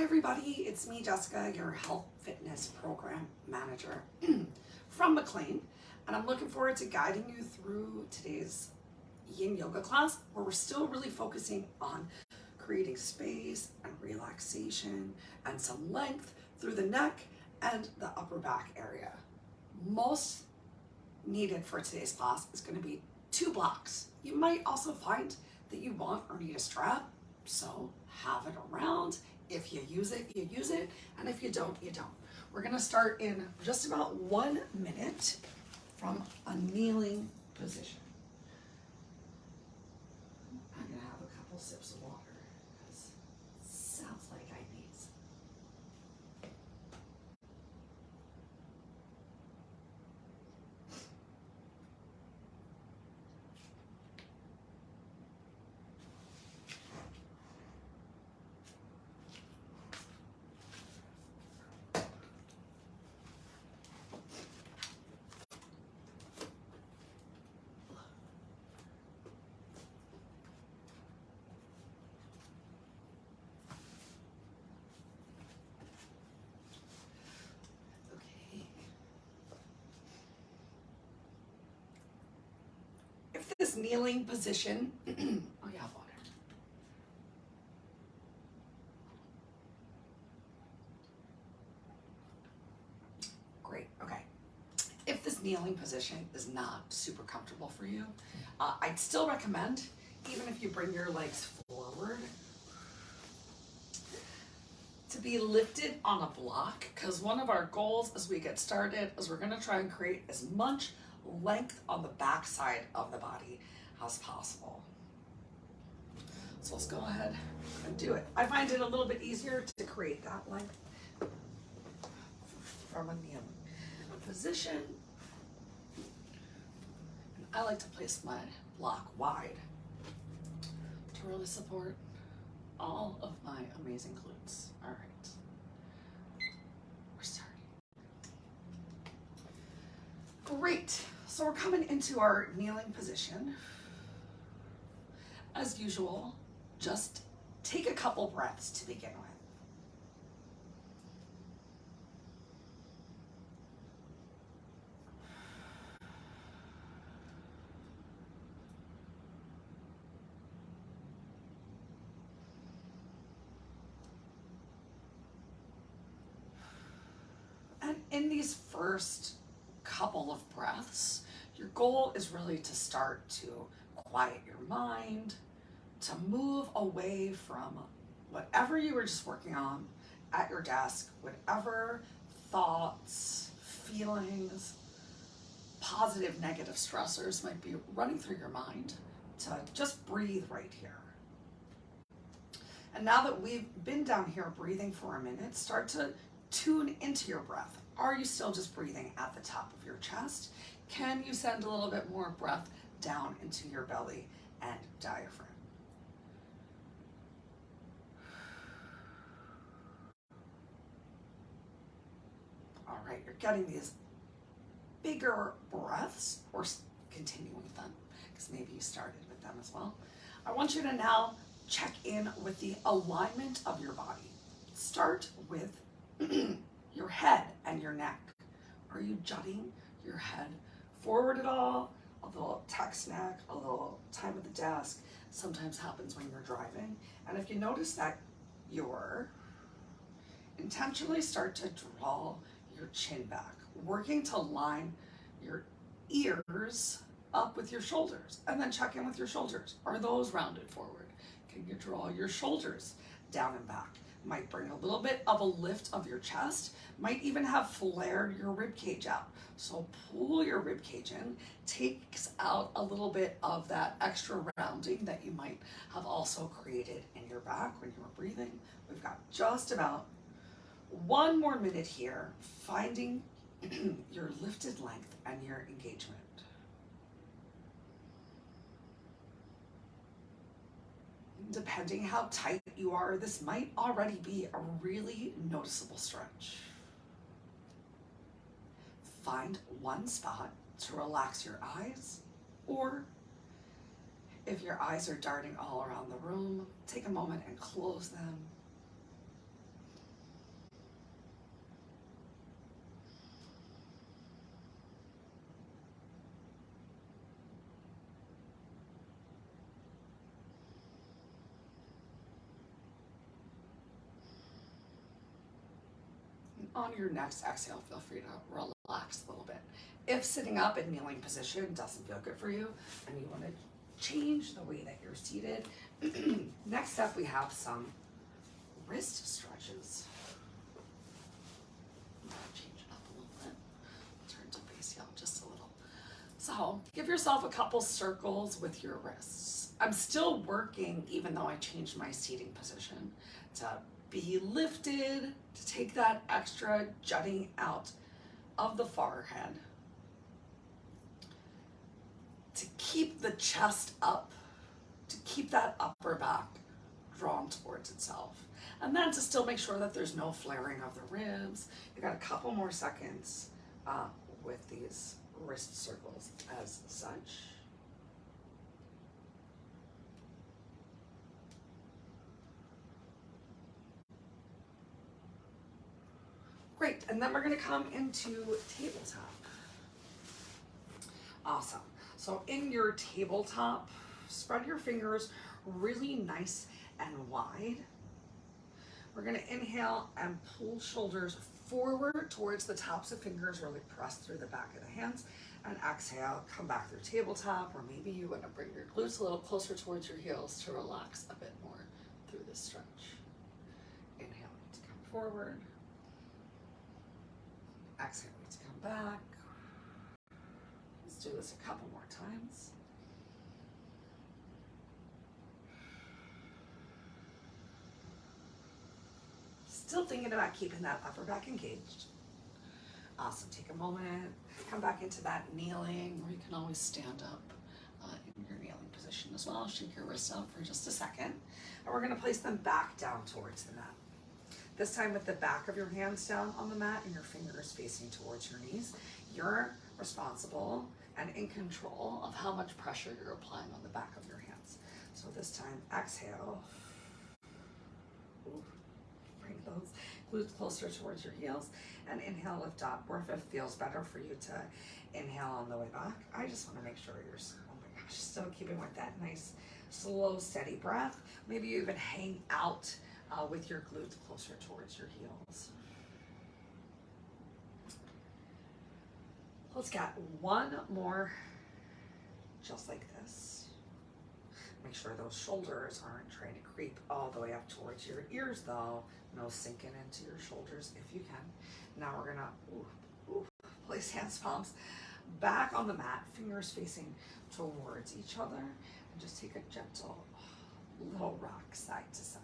everybody, it's me, Jessica, your health fitness program manager from McLean, and I'm looking forward to guiding you through today's yin yoga class, where we're still really focusing on creating space and relaxation and some length through the neck and the upper back area. Most needed for today's class is going to be 2 blocks. You might also find that you want or need a strap, so have it around. If you use it, you use it, and if you don't, you don't. We're going to start in just about 1 minute from a kneeling position. I'm going to have a couple sips of water because it sounds like I need some. If this kneeling position, oh yeah, water. Great, okay. If this kneeling position is not super comfortable for you, I'd still recommend, even if you bring your legs forward, to be lifted on a block, because one of our goals as we get started is we're gonna try and create as much length on the back side of the body as possible. So let's go ahead and do it. I find it a little bit easier to create that length from a kneeling position. And I like to place my block wide to really support all of my amazing glutes. All right, we're starting. Great. So we're coming into our kneeling position. As usual, just take a couple breaths to begin with. And in these first couple of breaths, your goal is really to start to quiet your mind, to move away from whatever you were just working on at your desk, whatever thoughts, feelings, positive, negative stressors might be running through your mind, to just breathe right here. And now that we've been down here breathing for a minute, start to tune into your breath. Are you still just breathing at the top of your chest? Can you send a little bit more breath down into your belly and diaphragm? All right, you're getting these bigger breaths, or continuing with them, because maybe you started with them as well. I want you to now check in with the alignment of your body. Start with your head and your neck. Are you jutting your head forward at all? A little text neck, a little time at the desk sometimes happens when you're driving. And if you notice that you're intentionally start to draw your chin back, working to line your ears up with your shoulders, and then check in with your shoulders. Are those rounded forward? Can you draw your shoulders down and back? Might bring a little bit of a lift of your chest, might even have flared your rib cage out. So pull your rib cage in, takes out a little bit of that extra rounding that you might have also created in your back when you were breathing. We've got just about 1 more minute here, finding your lifted length and your engagement. Depending how tight you are, this might already be a really noticeable stretch. Find one spot to relax your eyes, or if your eyes are darting all around the room, take a moment and close them. on your next exhale, feel free to relax a little bit. If sitting up in kneeling position doesn't feel good for you and you want to change the way that you're seated, next up we have some wrist stretches. Change it up a little bit. Turn to face you out just a little. So give yourself a couple circles with your wrists. I'm still working, even though I changed my seating position, to be lifted, to take that extra jutting out of the forehead, to keep the chest up, to keep that upper back drawn towards itself. And then to still make sure that there's no flaring of the ribs. You got a couple more seconds with these wrist circles as such. Great, and then we're gonna come into tabletop. Awesome. So in your tabletop, spread your fingers really nice and wide. We're gonna inhale and pull shoulders forward towards the tops of fingers, really press through the back of the hands, and exhale, come back through tabletop, or maybe you wanna bring your glutes a little closer towards your heels to relax a bit more through this stretch. Inhale to come forward. Exhale to come back. Let's do this a couple more times. Still thinking about keeping that upper back engaged. Awesome, take a moment, come back into that kneeling, or you can always stand up in your kneeling position as well. Shake your wrists out for just a second. And we're gonna place them back down towards the mat. This time with the back of your hands down on the mat and your fingers facing towards your knees. You're responsible and in control of how much pressure you're applying on the back of your hands. So this time, exhale. Bring those glutes closer towards your heels, and inhale, lift up. Or if it feels better for you to inhale on the way back, I just want to make sure you're, oh my gosh, still keeping with that nice, slow, steady breath. Maybe you even hang out with your glutes closer towards your heels. Let's get one more just like this. Make sure those shoulders aren't trying to creep all the way up towards your ears though. No sinking into your shoulders if you can. Now we're gonna place hands, palms back on the mat, fingers facing towards each other, and just take a gentle little rock side to side.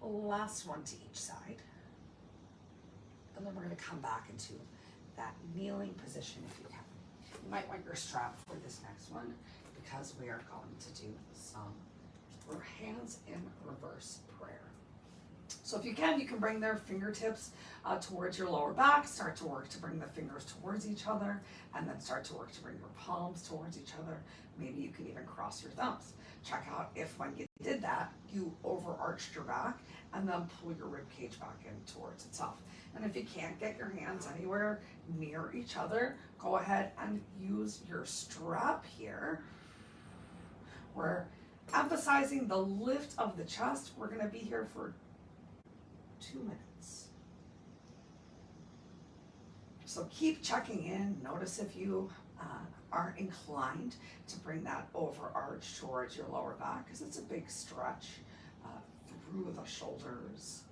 Last one to each side. And then we're going to come back into that kneeling position if you can. You might want your strap for this next one because we are going to do some hands in reverse prayer. So if you can bring their fingertips towards your lower back, start to work to bring the fingers towards each other, and then start to work to bring your palms towards each other. Maybe you can even cross your thumbs. Check out if when you did that, you overarched your back, and then pull your rib cage back in towards itself. And if you can't get your hands anywhere near each other, go ahead and use your strap here. We're emphasizing the lift of the chest. We're going to be here for 2 minutes. So keep checking in. Notice if you are inclined to bring that overarch towards your lower back, because it's a big stretch through the shoulders.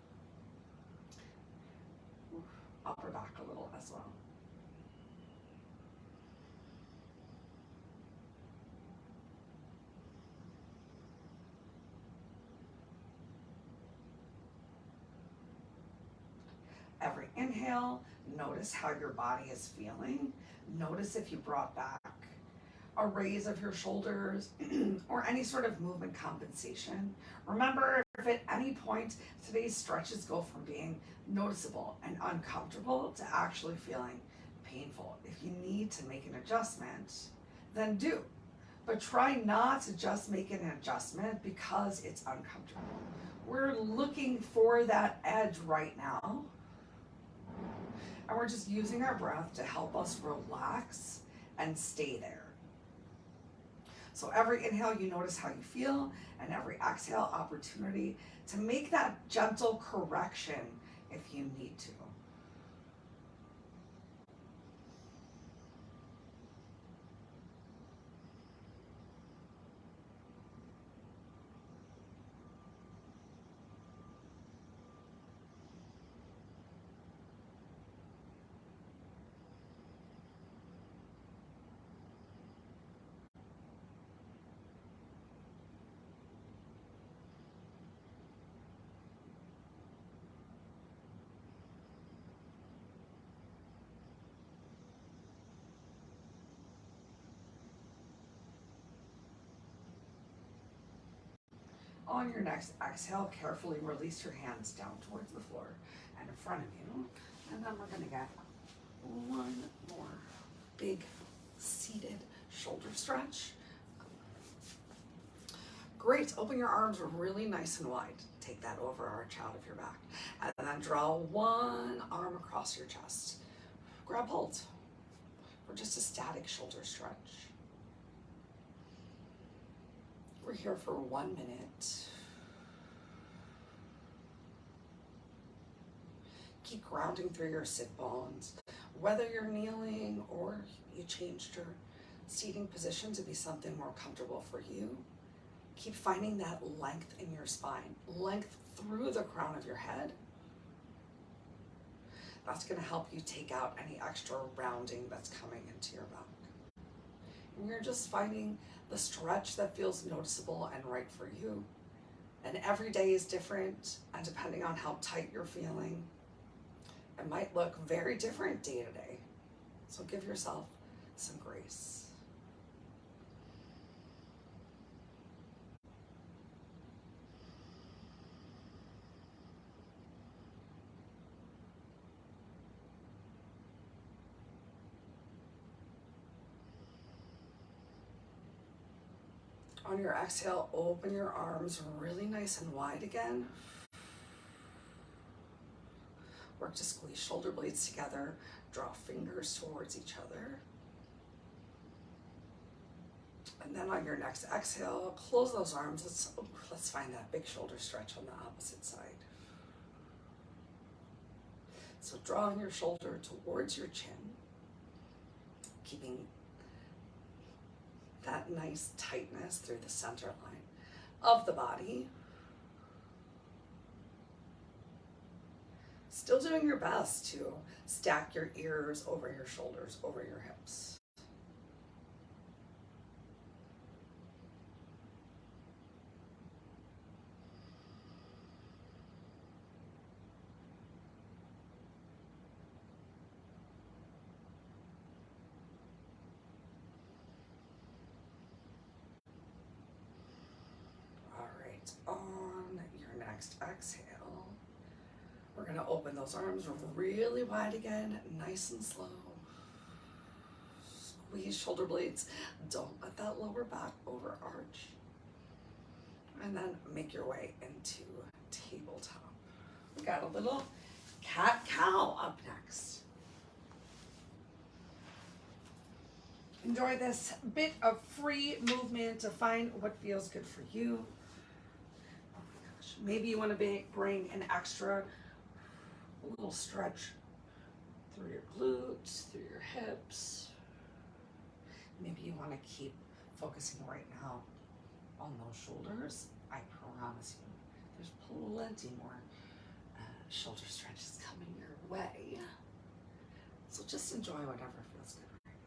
Upper back a little as well. Every inhale, notice how your body is feeling. Notice if you brought back a raise of your shoulders or any sort of movement compensation. Remember, if at any point today's stretches go from being noticeable and uncomfortable to actually feeling painful. If you need to make an adjustment, then do. But try not to just make an adjustment because it's uncomfortable. We're looking for that edge right now. And we're just using our breath to help us relax and stay there. So every inhale, you notice how you feel, and every exhale, opportunity to make that gentle correction if you need to. On your next exhale, carefully release your hands down towards the floor and in front of you. And then we're gonna get one more big seated shoulder stretch. Great, open your arms really nice and wide. Take that overarch out of your back. And then draw one arm across your chest. Grab hold for just a static shoulder stretch. We're here for 1 minute. Keep grounding through your sit bones. Whether you're kneeling or you changed your seating position to be something more comfortable for you, keep finding that length in your spine, length through the crown of your head. That's going to help you take out any extra rounding that's coming into your back. And you're just finding the stretch that feels noticeable and right for you. And every day is different, and depending on how tight you're feeling, it might look very different day to day. So give yourself some grace. On your exhale, open your arms really nice and wide again. Work to squeeze shoulder blades together. Draw fingers towards each other. And then on your next exhale, close those arms. Let's find that big shoulder stretch on the opposite side. So drawing your shoulder towards your chin, keeping that nice tightness through the center line of the body. Still doing your best to stack your ears over your shoulders, over your hips. On your next exhale, we're going to open those arms really wide again, nice and slow. Squeeze shoulder blades. Don't let that lower back overarch. And then make your way into tabletop. We got a little cat-cow up next. Enjoy this bit of free movement to find what feels good for you. Maybe you want to bring an extra little stretch through your glutes, through your hips. Maybe you want to keep focusing right now on those shoulders. I promise you, there's plenty more shoulder stretches coming your way. So just enjoy whatever feels good right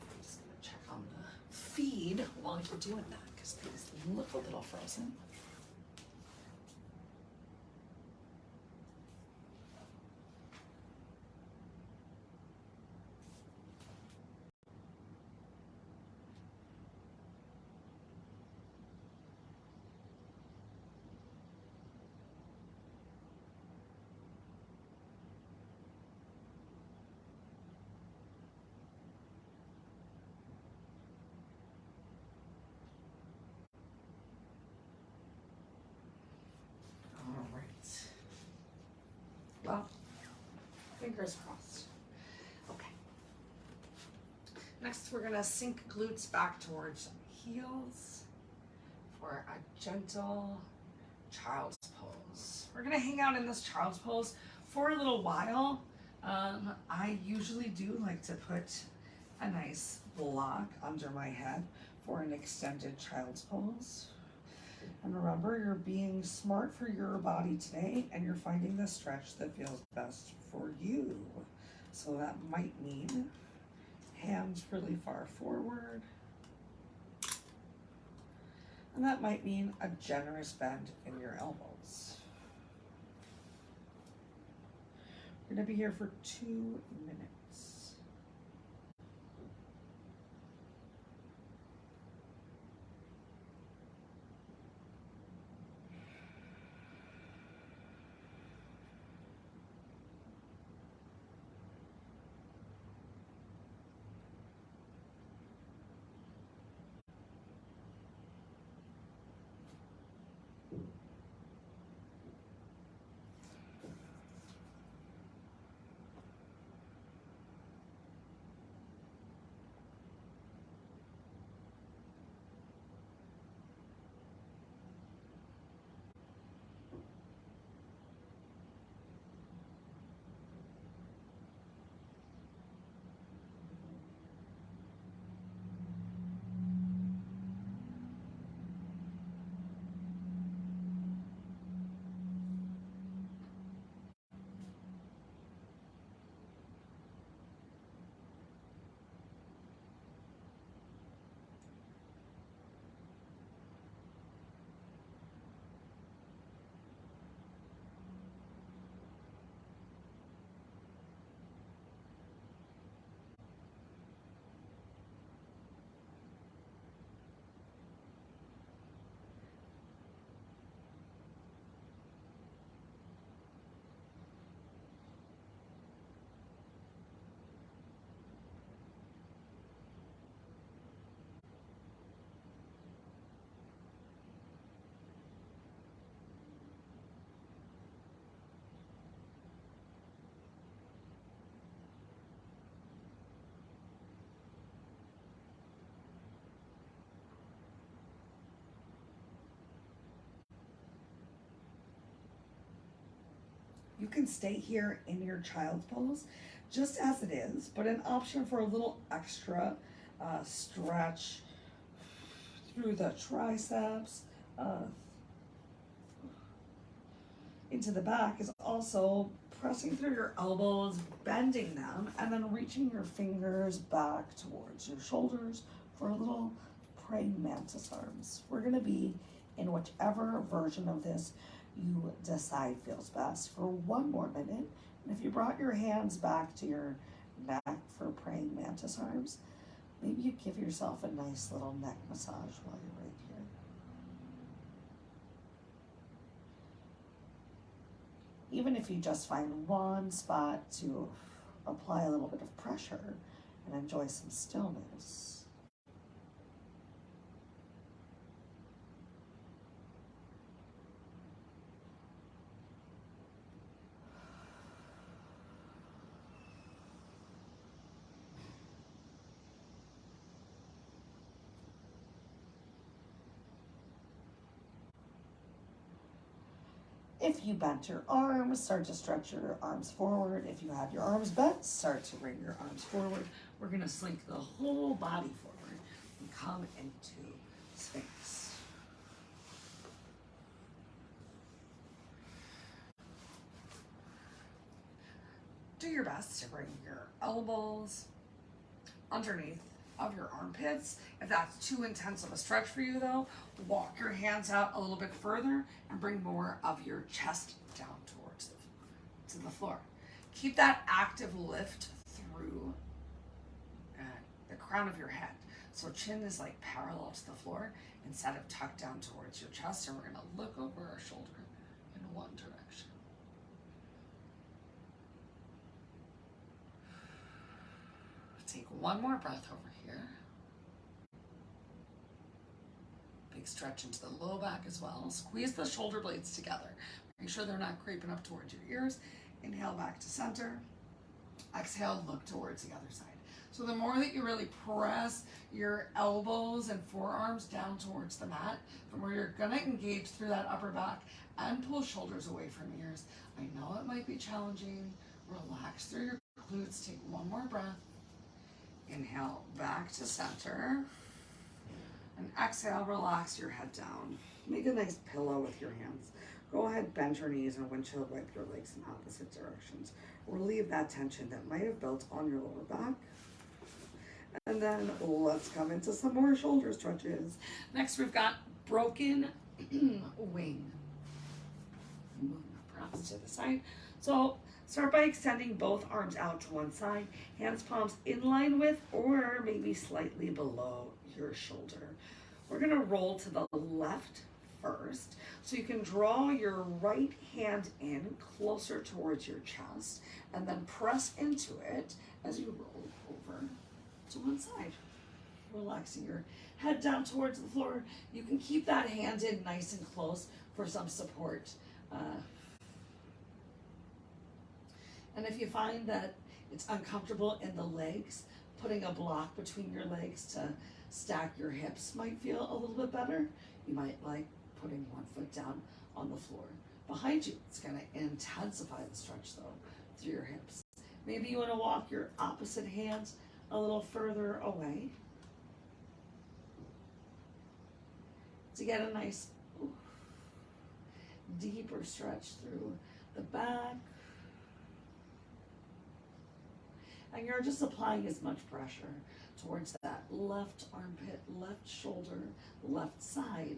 now. I'm just going to check on the feed while you're doing that, because things look a little frozen. Well, fingers crossed. Okay. Next, we're gonna sink glutes back towards heels for a gentle child's pose. We're gonna hang out in this child's pose for a little while. I usually do like to put a nice block under my head for an extended child's pose. And remember, you're being smart for your body today, and you're finding the stretch that feels best for you. So that might mean hands really far forward. And that might mean a generous bend in your elbows. We're gonna be here for 2 minutes. You can stay here in your child's pose just as it is, but an option for a little extra stretch through the triceps, into the back is also pressing through your elbows, bending them, and then reaching your fingers back towards your shoulders for a little praying mantis arms. We're gonna be in whichever version of this you decide feels best for 1 more minute. And if you brought your hands back to your neck for praying mantis arms, maybe you give yourself a nice little neck massage while you're right here. Even if you just find one spot to apply a little bit of pressure and enjoy some stillness. If you bent your arms, start to stretch your arms forward. If you have your arms bent, start to bring your arms forward. We're gonna slink the whole body forward and come into Sphinx. Do your best to bring your elbows underneath of your armpits. If that's too intense of a stretch for you though, walk your hands out a little bit further and bring more of your chest down towards the floor. Keep that active lift through the crown of your head. So chin is like parallel to the floor instead of tucked down towards your chest. And we're gonna look over our shoulder in one direction. Take one more breath over here. Big stretch into the low back as well. Squeeze the shoulder blades together. Make sure they're not creeping up towards your ears. Inhale back to center. Exhale, look towards the other side. So the more that you really press your elbows and forearms down towards the mat, the more you're gonna engage through that upper back and pull shoulders away from ears. I know it might be challenging. Relax through your glutes. Take one more breath. Inhale back to center. And exhale, relax your head down. Make a nice pillow with your hands. Go ahead, bend your knees and windshield wipe your legs in opposite directions. Relieve that tension that might have built on your lower back. And then let's come into some more shoulder stretches. Next, we've got broken wing. Move perhaps to the side. So start by extending both arms out to one side, hands palms in line with or maybe slightly below your shoulder. We're gonna roll to the left first. So you can draw your right hand in closer towards your chest and then press into it as you roll over to one side. Relaxing your head down towards the floor. You can keep that hand in nice and close for some support. And if you find that it's uncomfortable in the legs, putting a block between your legs to stack your hips might feel a little bit better. You might like putting one foot down on the floor behind you. It's going to intensify the stretch though through your hips. Maybe you want to walk your opposite hands a little further away to get a nice deeper stretch through the back. And you're just applying as much pressure towards that left armpit, left shoulder, left side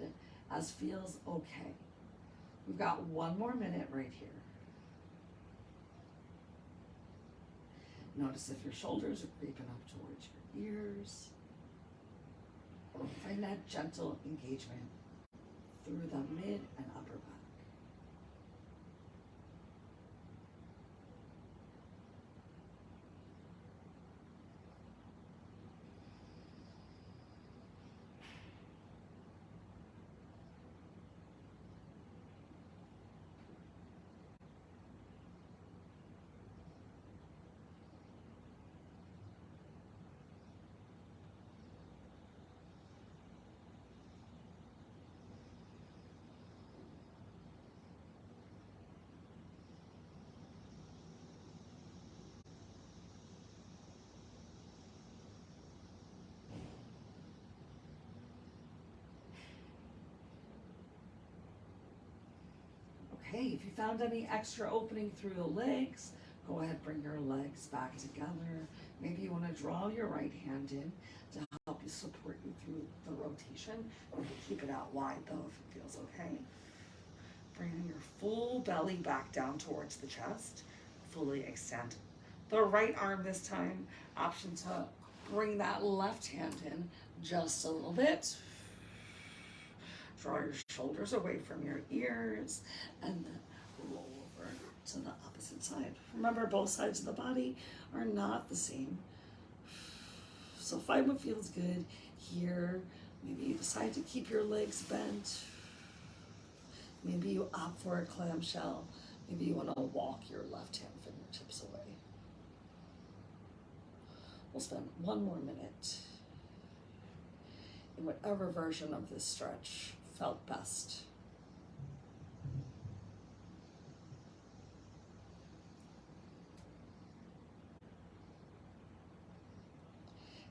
as feels okay. We've got one more minute right here. Notice if your shoulders are creeping up towards your ears. Find that gentle engagement through the mid and upper back. Okay, if you found any extra opening through the legs, go ahead, bring your legs back together. Maybe you want to draw your right hand in to help you support you through the rotation. You can keep it out wide though if it feels okay. Bringing your full belly back down towards the chest. Fully extend the right arm this time. Option to bring that left hand in just a little bit. Draw your shoulders away from your ears and then roll over to the opposite side. Remember, both sides of the body are not the same. So find what feels good here. Maybe you decide to keep your legs bent. Maybe you opt for a clamshell. Maybe you want to walk your left hand fingertips away. We'll spend one more minute in whatever version of this stretch felt best.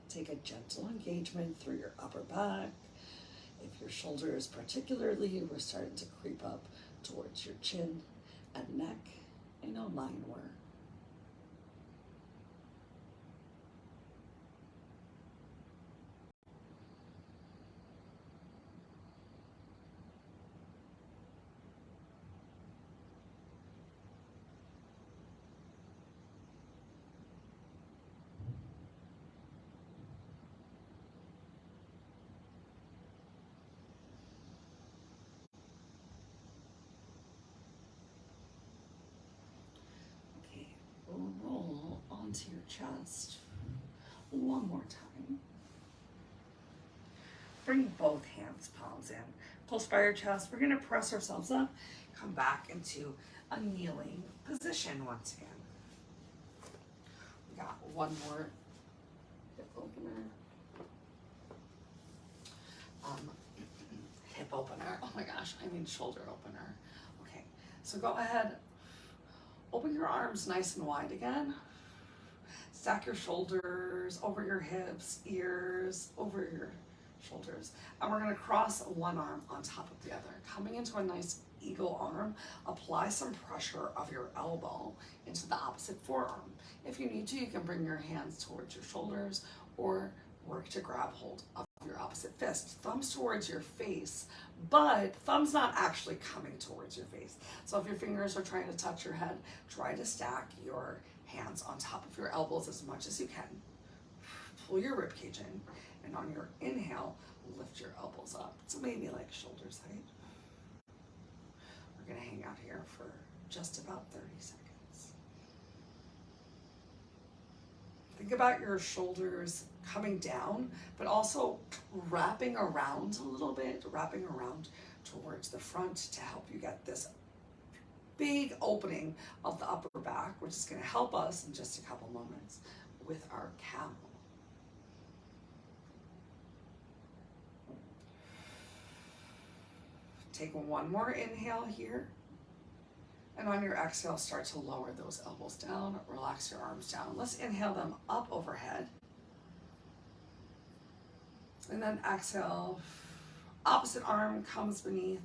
Take a gentle engagement through your upper back. If your shoulders particularly were starting to creep up towards your chin and neck, I know mine were. Roll onto your chest one more time. Bring both hands, palms in. Close by your chest. We're gonna press ourselves up. Come back into a kneeling position once again. We got one more hip opener. Hip opener. Oh my gosh, I mean shoulder opener. Okay, so go ahead. Open your arms nice and wide again. Stack your shoulders over your hips, ears over your shoulders. And we're gonna cross one arm on top of the other. Coming into a nice eagle arm, apply some pressure of your elbow into the opposite forearm. If you need to, you can bring your hands towards your shoulders or work to grab hold of your opposite fist. Thumbs towards your face, but thumbs not actually coming towards your face. So if your fingers are trying to touch your head, try to stack your hands on top of your elbows as much as you can. Pull your ribcage in, and on your inhale, lift your elbows up. So maybe like shoulders height. We're gonna hang out here for just about 30 seconds. Think about your shoulders coming down, but also wrapping around a little bit, wrapping around towards the front to help you get this big opening of the upper back, which is going to help us in just a couple moments with our camel. Take one more inhale here. And on your exhale, start to lower those elbows down, relax your arms down. Let's inhale them up overhead. And then exhale, opposite arm comes beneath,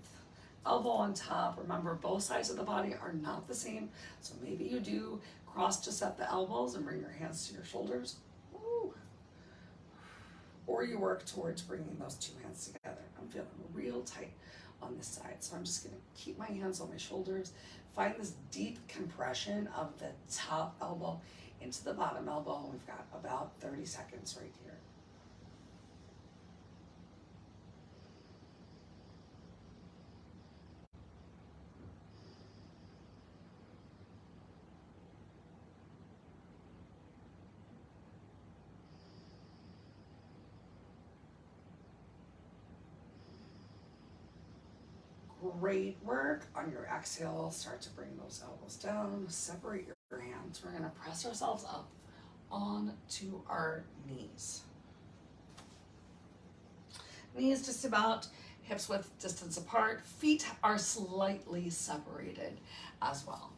elbow on top. Remember, both sides of the body are not the same. So maybe you do cross just at the elbows and bring your hands to your shoulders. Woo. Or you work towards bringing those two hands together. I'm feeling real tight on this side. So I'm just gonna keep my hands on my shoulders. Find this deep compression of the top elbow into the bottom elbow. And we've got about 30 seconds right here. Great work. On your exhale, start to bring those elbows down, separate your hands. We're gonna press ourselves up onto our knees. Knees just about hips width distance apart. Feet are slightly separated as well.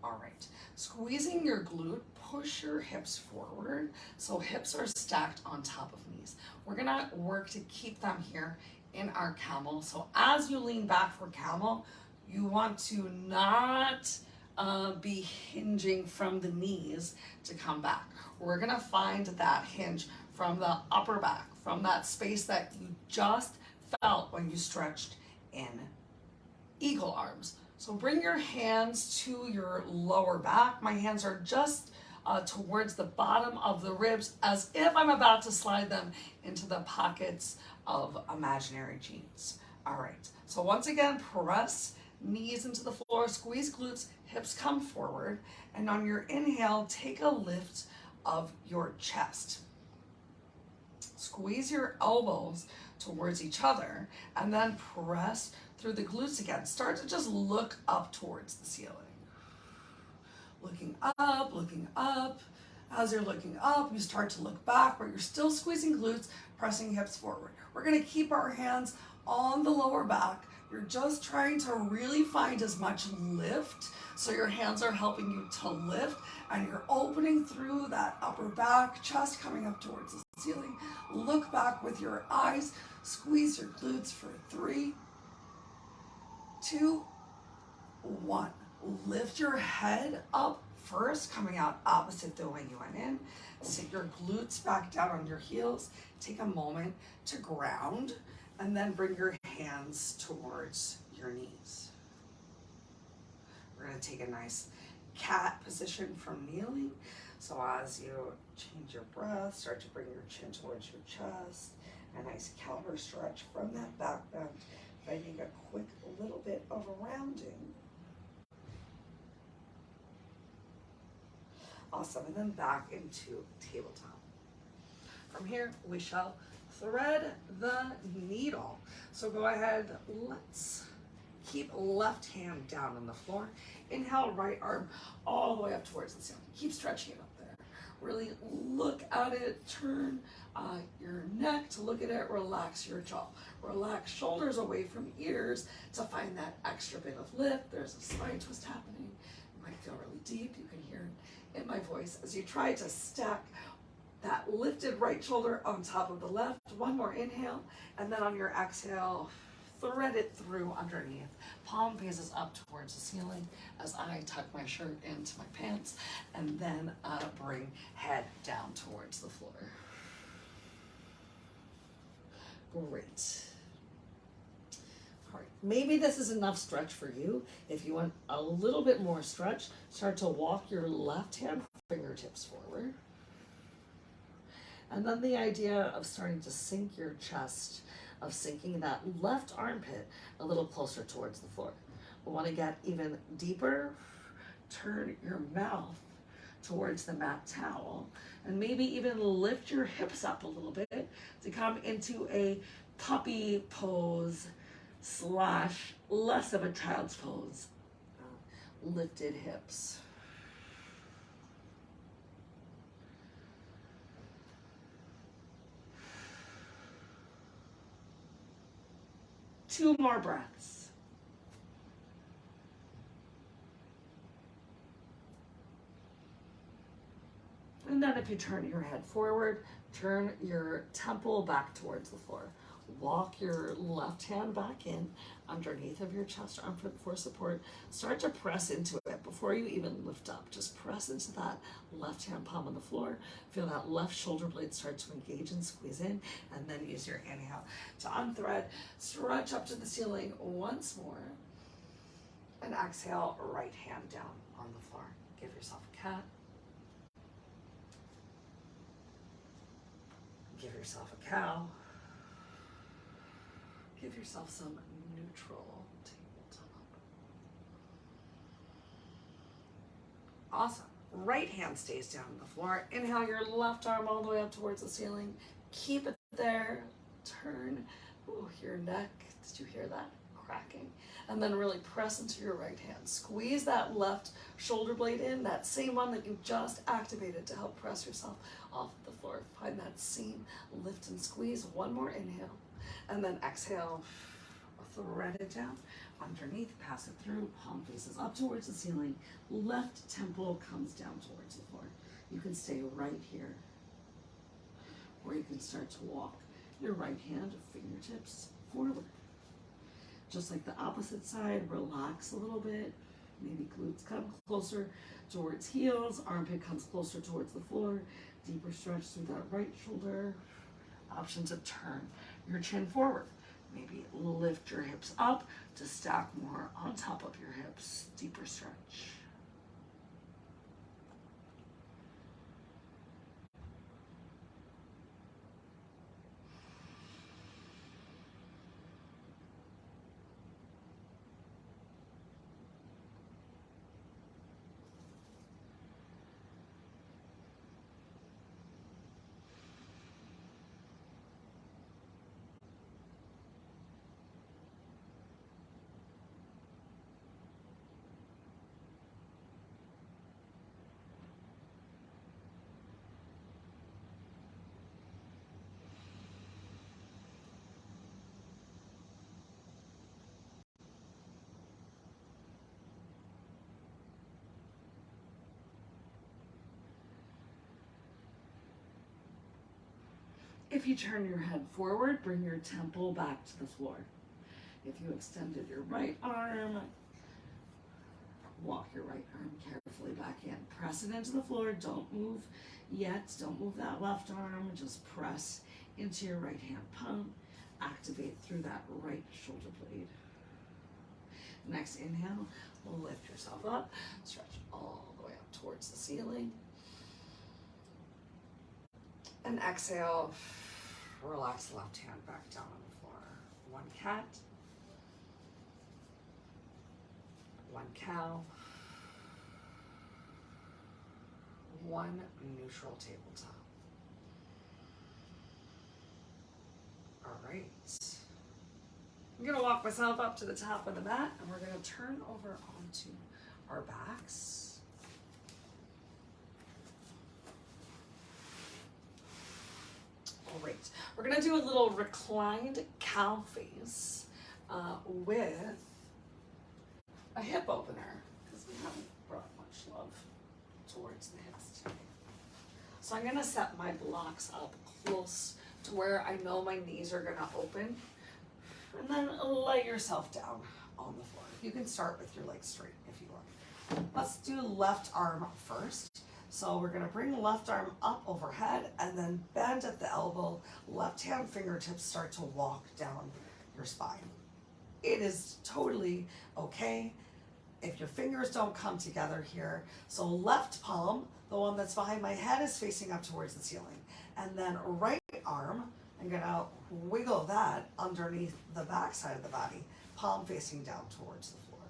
All right, squeezing your glute, push your hips forward so hips are stacked on top of knees. We're gonna work to keep them here in our camel. So as you lean back for camel, you want to not be hinging from the knees to come back. We're gonna find that hinge from the upper back, from that space that you just felt when you stretched in eagle arms. So bring your hands to your lower back. My hands are just towards the bottom of the ribs as if I'm about to slide them into the pockets of imaginary jeans. All right, so once again, press knees into the floor, squeeze glutes, hips come forward, and on your inhale, take a lift of your chest. Squeeze your elbows towards each other, and then press through the glutes again. Start to just look up towards the ceiling. Looking up, looking up. As you're looking up, you start to look back, but you're still squeezing glutes, pressing hips forward. We're gonna keep our hands on the lower back. You're just trying to really find as much lift, so your hands are helping you to lift, and you're opening through that upper back, chest coming up towards the ceiling. Look back with your eyes, squeeze your glutes for 3, 2, 1. Lift your head up first, coming out opposite the way you went in. Sit your glutes back down on your heels. Take a moment to ground, and then bring your hands towards your knees. We're gonna take a nice cat position from kneeling. So as you change your breath, start to bring your chin towards your chest. A nice counter stretch from that back bend, finding a quick little bit of a rounding. Awesome, and then back into tabletop. From here, we shall thread the So go ahead, let's keep left hand down on the floor. Inhale, right arm all the way up towards the ceiling. Keep stretching it up there. Really look at it, turn your neck to look at it, relax your jaw. Relax shoulders away from ears to find that extra bit of lift. There's a spine twist happening. It might feel really deep. You can hear it in my voice as you try to stack that lifted right shoulder on top of the left. One more inhale, and then on your exhale, thread it through underneath. Palm faces up towards the ceiling as I tuck my shirt into my pants, and then bring head down towards the floor. Great. All right, maybe this is enough stretch for you. If you want a little bit more stretch, start to walk your left hand fingertips forward. And then the idea of starting to sink your chest, of sinking that left armpit a little closer towards the floor. We want to get even deeper. Turn your mouth towards the mat towel, and maybe even lift your hips up a little bit to come into a puppy pose / less of a child's pose. Lifted hips. Two more breaths. And then if you turn your head forward, turn your temple back towards the floor. Walk your left hand back in underneath of your chest arm for support. Start to press into it before you even lift up. Just press into that left hand palm on the floor. Feel that left shoulder blade start to engage and squeeze in, and then use your inhale to unthread. Stretch up to the ceiling once more. And exhale, right hand down on the floor. Give yourself a cat. Give yourself a cow. Give yourself some neutral tabletop. Awesome. Right hand stays down on the floor. Inhale your left arm all the way up towards the ceiling. Keep it there. Turn your neck. Did you hear that? Cracking. And then really press into your right hand. Squeeze that left shoulder blade in, that same one that you just activated to help press yourself off the floor. Find that same lift and squeeze. One more inhale. And then exhale, thread it down underneath, pass it through, palm faces up towards the ceiling, left temple comes down towards the floor. You can stay right here, or you can start to walk your right hand fingertips forward. Just like the opposite side, relax a little bit. Maybe glutes come closer towards heels, armpit comes closer towards the floor, deeper stretch through that right shoulder. Option to turn your chin forward. Maybe lift your hips up to stack more on top of your hips. Deeper stretch. If you turn your head forward, bring your temple back to the floor. If you extended your right arm, walk your right arm carefully back in. Press it into the floor. Don't move yet. Don't move that left arm. Just press into your right hand palm. Activate through that right shoulder blade. Next inhale, lift yourself up. Stretch all the way up towards the ceiling. And exhale, relax the left hand back down on the floor. One cat, one cow, one neutral tabletop. All right. I'm gonna walk myself up to the top of the mat and we're gonna turn over onto our backs. Great. We're gonna do a little reclined cow face with a hip opener because we haven't brought much love towards the hips today. So I'm gonna set my blocks up close to where I know my knees are gonna open, and then lay yourself down on the floor. You can start with your legs straight if you want. Let's do left arm first. So we're gonna bring left arm up overhead and then bend at the elbow. Left hand fingertips start to walk down your spine. It is totally okay if your fingers don't come together here. So left palm, the one that's behind my head, is facing up towards the ceiling. And then right arm, I'm gonna wiggle that underneath the back side of the body, palm facing down towards the floor.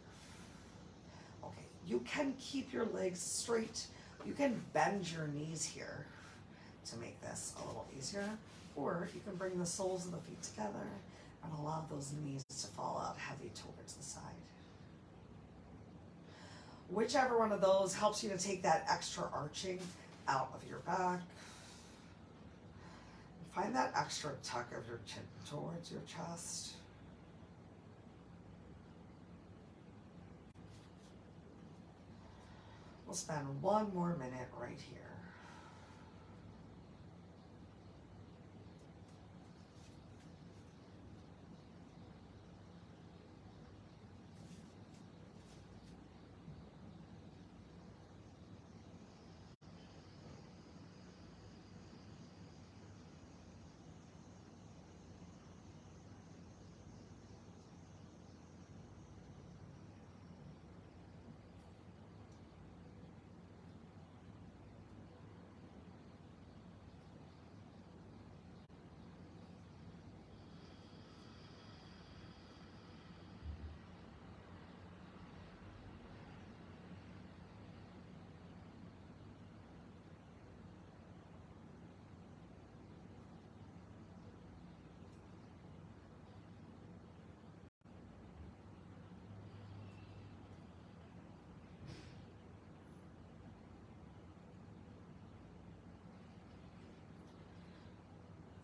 Okay, you can keep your legs straight. You can bend your knees here to make this a little easier, or you can bring the soles of the feet together and allow those knees to fall out heavy towards the side. Whichever one of those helps you to take that extra arching out of your back. Find that extra tuck of your chin towards your chest. We'll spend one more minute right here.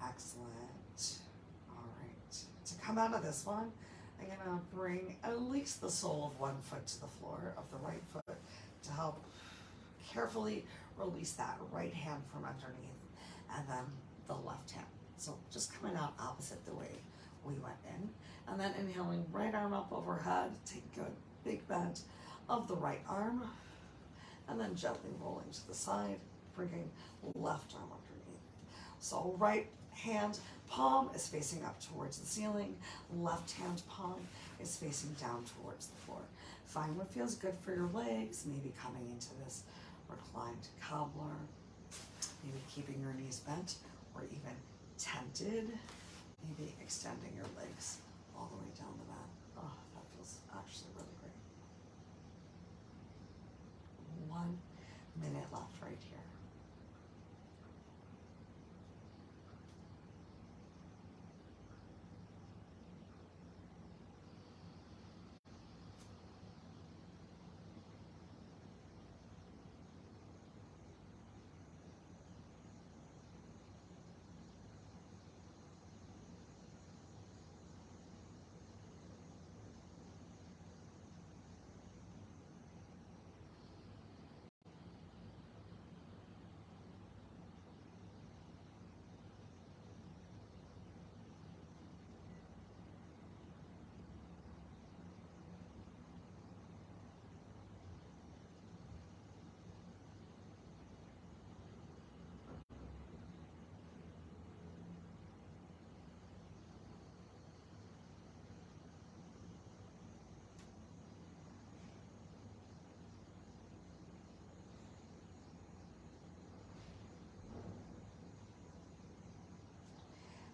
Excellent. All right. To come out of this one, I'm gonna bring at least the sole of one foot to the floor of the right foot to help carefully release that right hand from underneath, and then the left hand. So just coming out opposite the way we went in, and then inhaling, right arm up overhead, take a good big bend of the right arm, and then gently rolling to the side, bringing left arm underneath. So right hand palm is facing up towards the ceiling, left hand palm is facing down towards the floor. Find what feels good for your legs, maybe coming into this reclined cobbler, maybe keeping your knees bent or even tented, maybe extending your legs all the way down the mat. Oh, that feels actually really great. 1 minute left right here.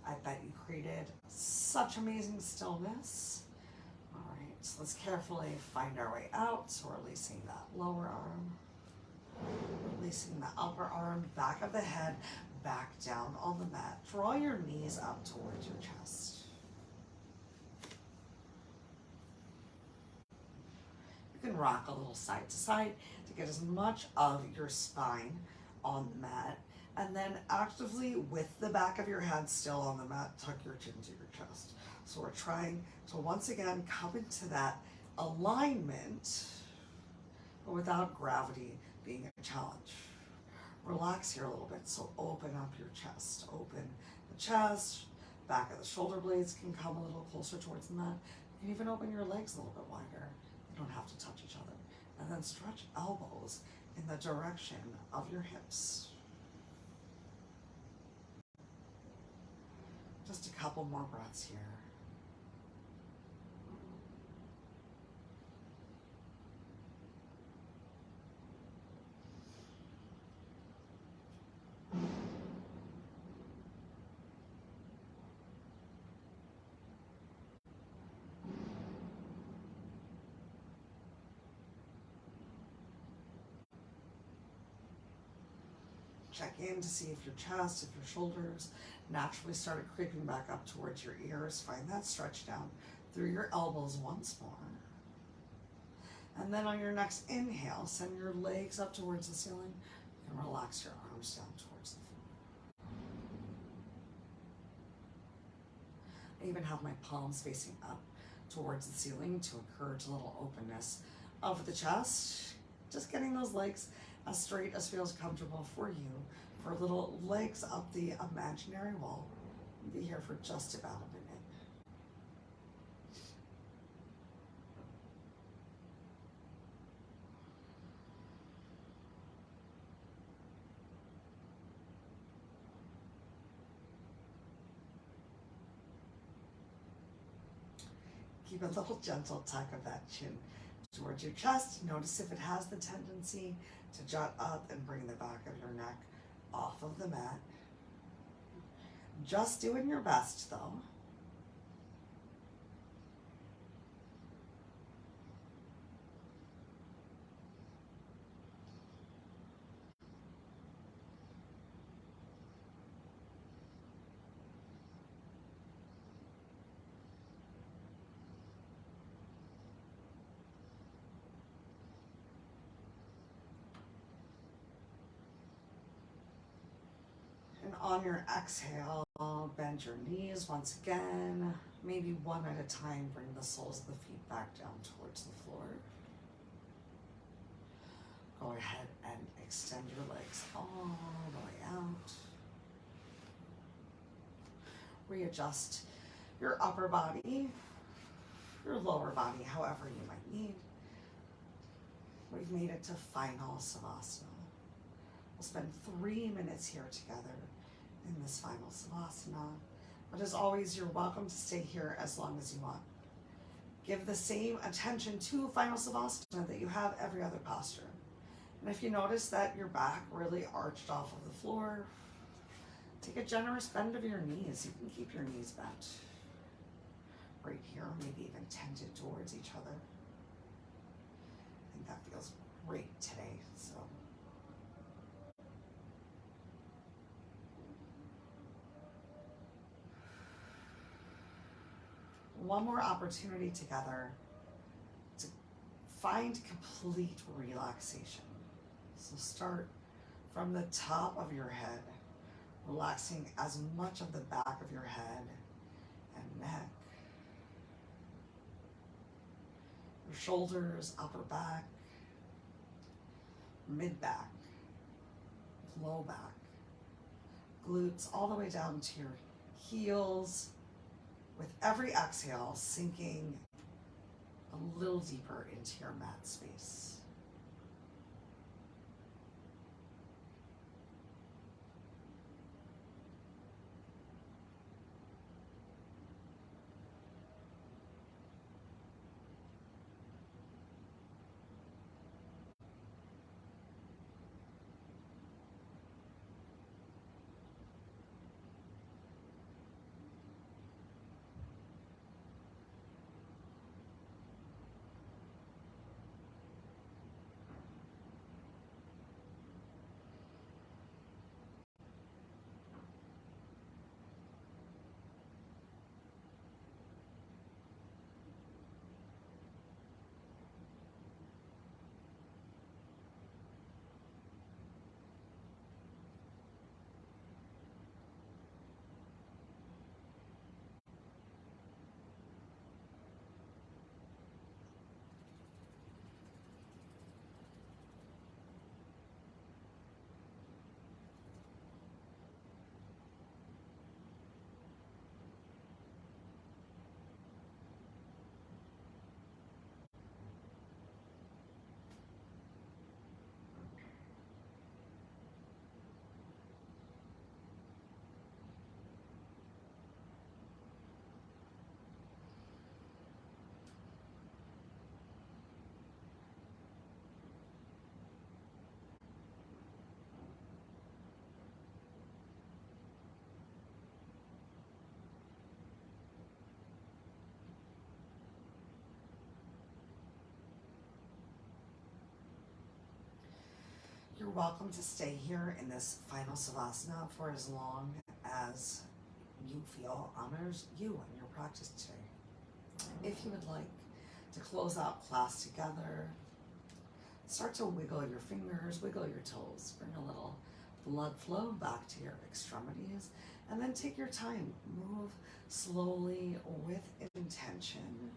I bet you created such amazing stillness. All right, so let's carefully find our way out. So releasing that lower arm, releasing the upper arm, back of the head, back down on the mat. Draw your knees up towards your chest. can rock a little side to side to get as much of your spine on the mat. And then actively, with the back of your head still on the mat, tuck your chin to your chest. So we're trying to once again come into that alignment, but without gravity being a challenge. Relax here a little bit. So open up your chest. Open the chest. Back of the shoulder blades can come a little closer towards the mat. You can even open your legs a little bit wider. You don't have to touch each other. And then stretch elbows in the direction of your hips. Just a couple more breaths here. Check in to see if your chest, if your shoulders naturally started creeping back up towards your ears. Find that stretch down through your elbows once more. And then on your next inhale, send your legs up towards the ceiling and relax your arms down towards the floor. I even have my palms facing up towards the ceiling to encourage a little openness of the chest. Just getting those legs as straight as feels comfortable for you. For little legs up the imaginary wall. Be here for just about a minute. Keep a little gentle tuck of that chin towards your chest. Notice if it has the tendency to jut up and bring the back of your neck off of the mat. Just doing your best though. And on your exhale, bend your knees once again. Maybe one at a time, bring the soles of the feet back down towards the floor. Go ahead and extend your legs all the way out. Readjust your upper body, your lower body, however you might need. We've made it to final Savasana. We'll spend 3 minutes here together in this final Savasana. But as always, you're welcome to stay here as long as you want. Give the same attention to final Savasana that you have every other posture. And if you notice that your back really arched off of the floor, take a generous bend of your knees. You can keep your knees bent right here, maybe even tented towards each other. I think that feels great today. So one more opportunity together to find complete relaxation. So start from the top of your head, relaxing as much of the back of your head and neck, your shoulders, upper back, mid back, low back, glutes, all the way down to your heels. With every exhale, sinking a little deeper into your mat space. welcome to stay here in this final Savasana for as long as you feel honors you and your practice today. If you would like to close out class together, start to wiggle your fingers, wiggle your toes, bring a little blood flow back to your extremities, and then take your time. Move slowly with intention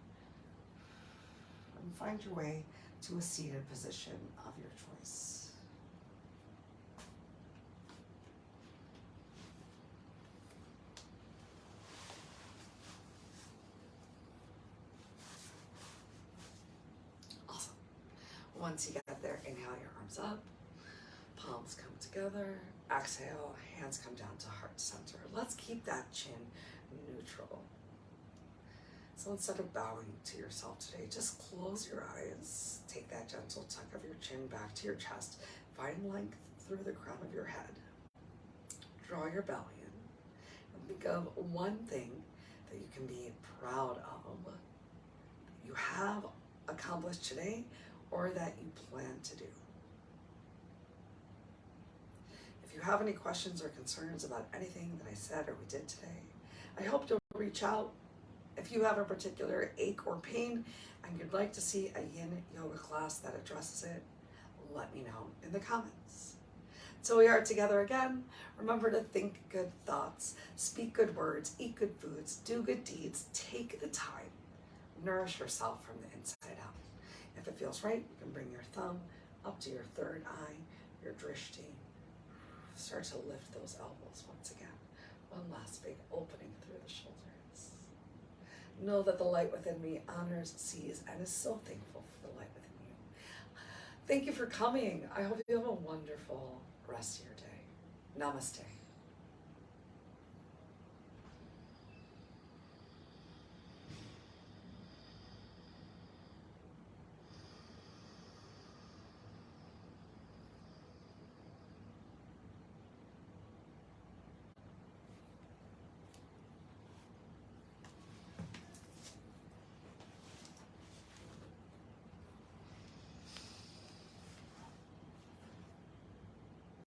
and find your way to a seated position of your choice. Awesome. Once you get there, inhale your arms up, palms come together, exhale, hands come down to heart center. Let's keep that chin neutral. So instead of bowing to yourself today, just close your eyes. Take that gentle tuck of your chin back to your chest. Find length through the crown of your head. Draw your belly in. And think of one thing that you can be proud of, that you have accomplished today, or that you plan to do. If you have any questions or concerns about anything that I said or we did today, I hope you'll reach out. If you have a particular ache or pain and you'd like to see a yin yoga class that addresses it, let me know in the comments. So we are together again. Remember to think good thoughts, speak good words, eat good foods, do good deeds, take the time, nourish yourself from the inside out. If it feels right, you can bring your thumb up to your third eye, your drishti. Start to lift those elbows once again. One last big opening through the shoulders. Know that the light within me honors, sees, and is so thankful for the light within you. Thank you for coming. I hope you have a wonderful rest of your day. Namaste.